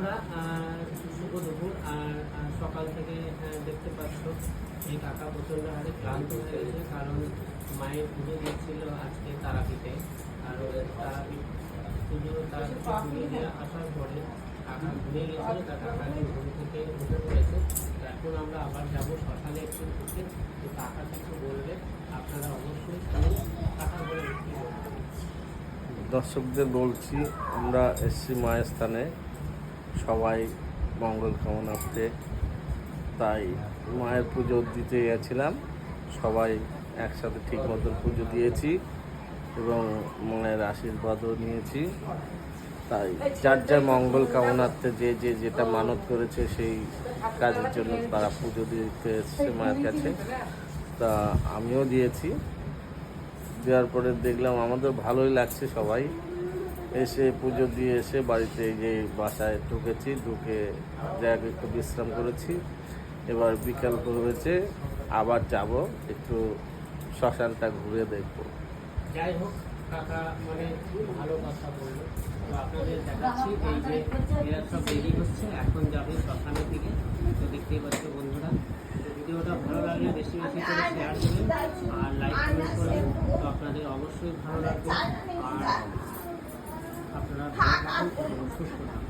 বন্ধুরা, শুভ দুপুর। আর সকাল থেকে দেখতে পাচ্ছ এই কাকা প্রচণ্ড হারে ক্লান্ত হয়ে গেছে, কারণ মায়ের পুজো দিচ্ছিল আজকে তারাপীঠে। আর তারাপীঠ পুজো দিয়ে আসার পরে কাকা ঘুরে গেছিল, তার কাকাকে ঘুম থেকে উঠে পড়েছে। এখন আমরা আবার যাবো শ্মশানে একটু ঘুরতে। তো কাকা কিছু বলবে, আপনারা অবশ্যই কাকা বলে কি বলবেন। দর্শকদের বলছি, আমরা এসছি মায়ের স্থানে সবাই মঙ্গল কামনার্থে, তাই মায়ের পুজো দিতে গেছিলাম। সবাই একসাথে ঠিক মতন পুজো দিয়েছি এবং মায়ের আশীর্বাদও নিয়েছি। তাই যার যার মঙ্গল কামনার্থে যে যেটা মানত করেছে সেই কাজের জন্য তারা পুজো দিতে এসছে মায়ের কাছে। তা আমিও দিয়েছি। দেওয়ার পরে দেখলাম আমাদের ভালোই লাগছে। সবাই এসে পুজো দিয়ে এসে বাড়িতে যে বাসায় ঢুকেছি, ঢুকে জায়গায় একটু বিশ্রাম করেছি। এবার বিকাল হয়েছে, আবার যাব একটু শ্মশানটা ঘুরে দেখব। যাই হোক, কাকা মানে খুব ভালো কথা বললো। তো আপনাদের দেখাচ্ছি, এই যে এরা সব রেডি হচ্ছে, এখন যাবে শ্মশানের দিকে। তো দেখতেই পাচ্ছ বন্ধুরা, ভিডিওটা ভালো লাগলে বেশি বেশি করে শেয়ার করবেন আর লাইক কমেন্ট করবেন। তো আপনাদের অবশ্যই ভালো লাগবে। আর আপনারা ভালো থাকুন, সুস্থ থাকুন।